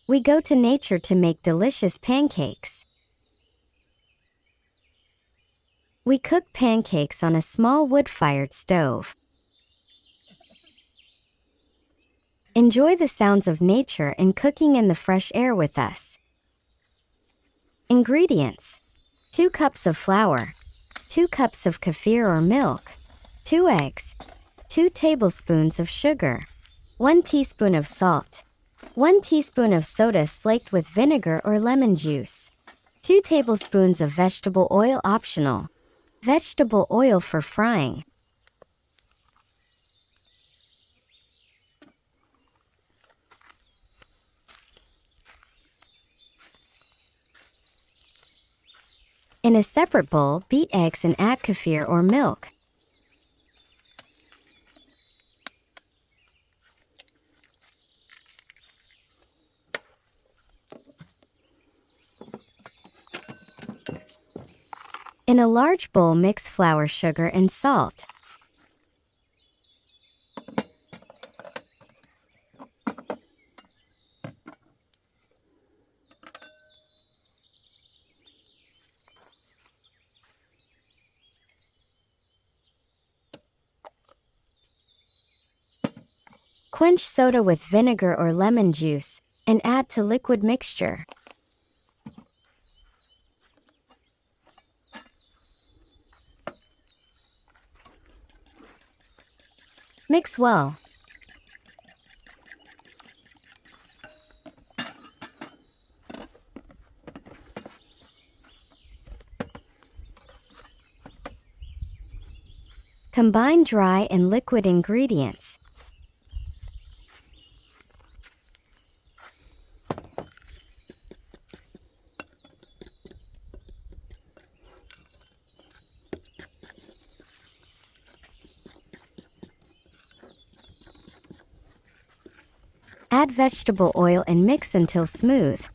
We go to nature to make delicious pancakes. We cook pancakes on a small wood-fired stove. Enjoy the sounds of nature and cooking in the fresh air with us. Ingredients: 2 cups of flour, 2 cups of kefir or milk, 2 eggs, 2 tablespoons of sugar, 1 teaspoon of salt, 1 teaspoon of soda slaked with vinegar or lemon juice, 2 tablespoons of vegetable oil optional. Vegetable oil for frying. In a separate bowl, beat eggs and add kefir or milk. In a large bowl, mix flour, sugar, and salt. Quench soda with vinegar or lemon juice and add to liquid mixture. Mix well. Combine dry and liquid ingredients. Add vegetable oil and mix until smooth.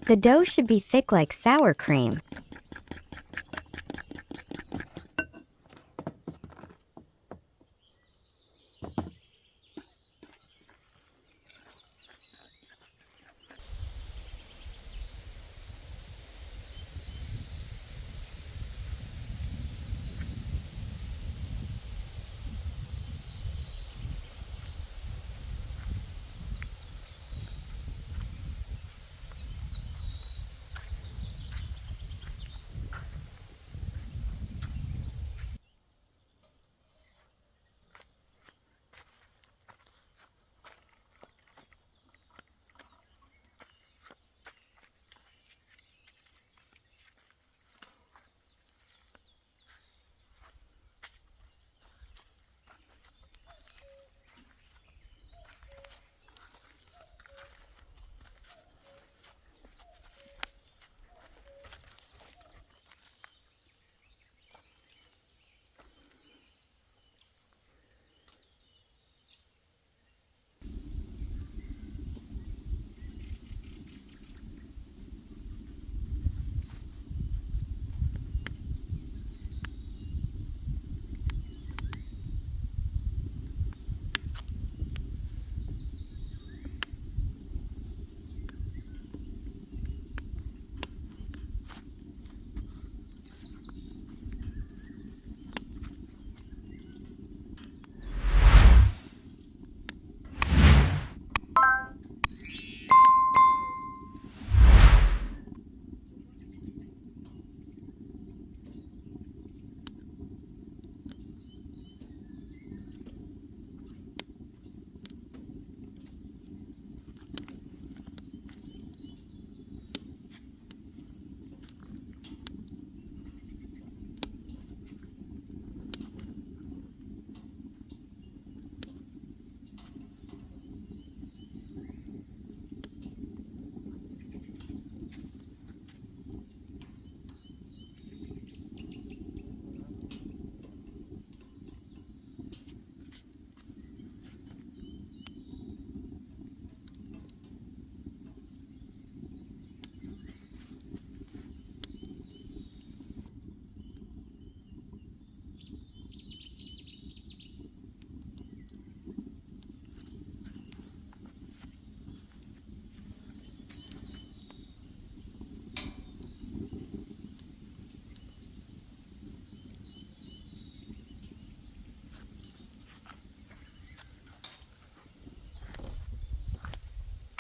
The dough should be thick like sour cream.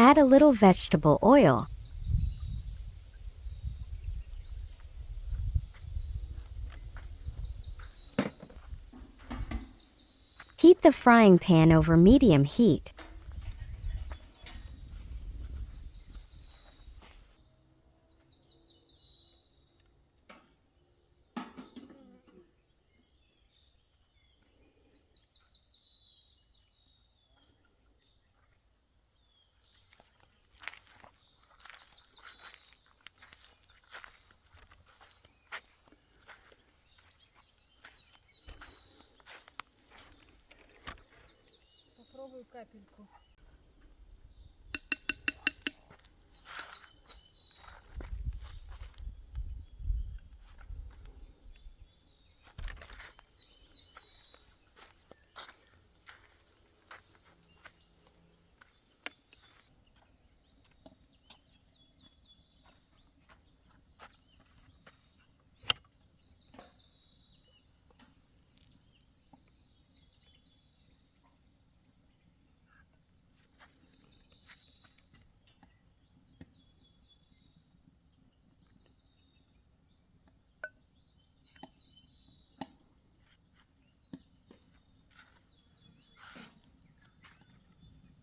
Add a little vegetable oil. Heat the frying pan over medium heat. Попробуй капельку.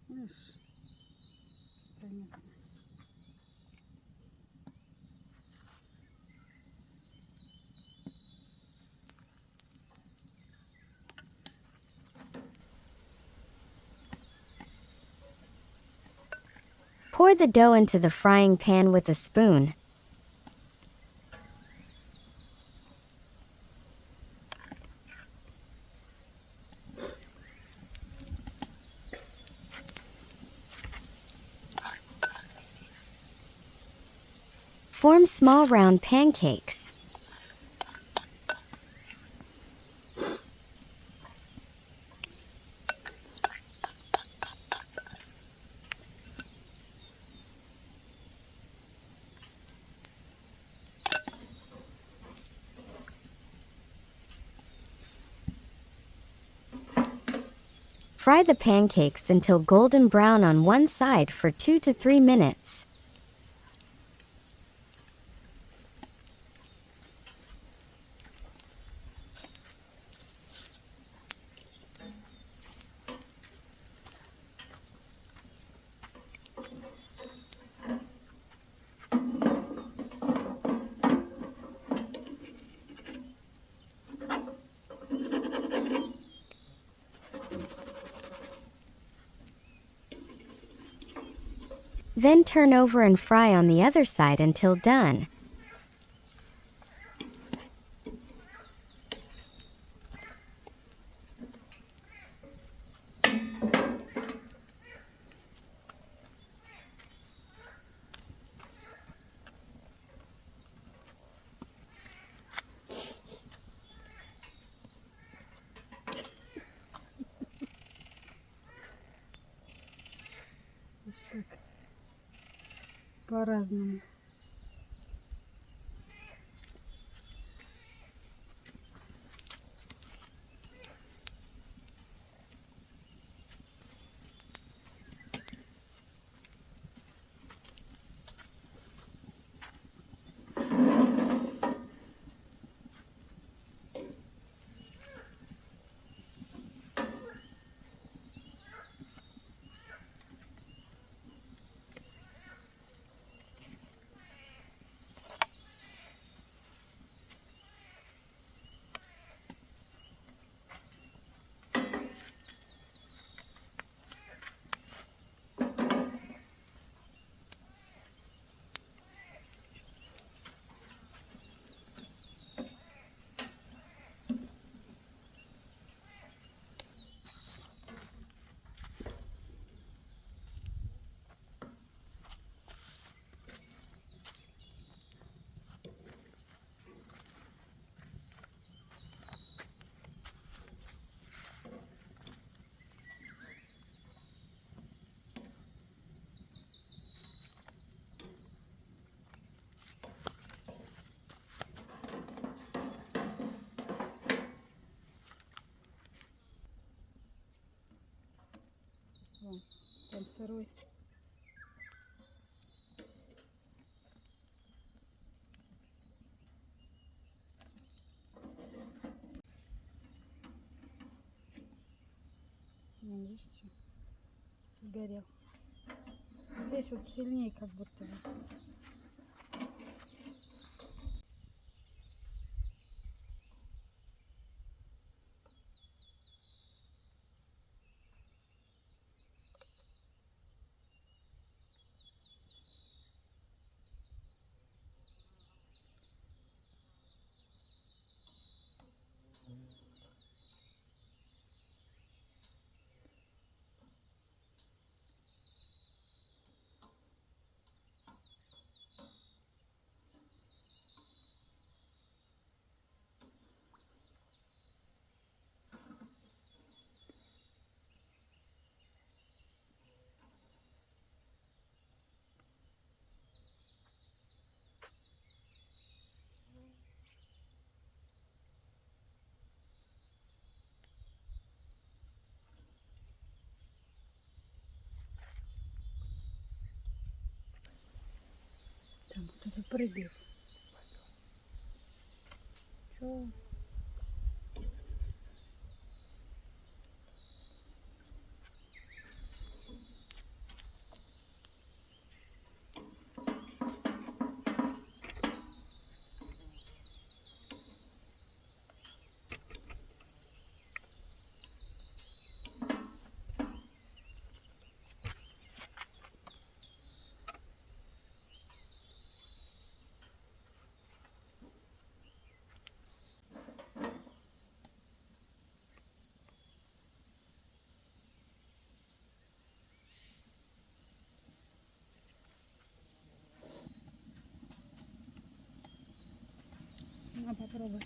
Видишь? Понятно. Pour the dough into the frying pan with a spoon. Form small round pancakes. Fry the pancakes until golden brown on one side for 2 to 3 minutes. Then turn over and fry on the other side until done. Видишь, как по-разному. Вон, там сырой. Не, видишь, что? Сгорел. Здесь вот сильнее как будто бы. Там кто-то прыгает. Чё? На, попробуй.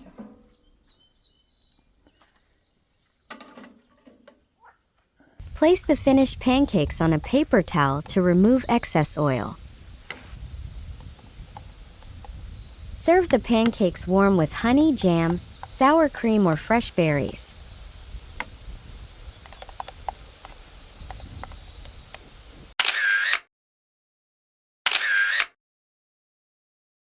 Все. Place the finished pancakes on a paper towel to remove excess oil. Serve the pancakes warm with honey, jam, sour cream, or fresh berries.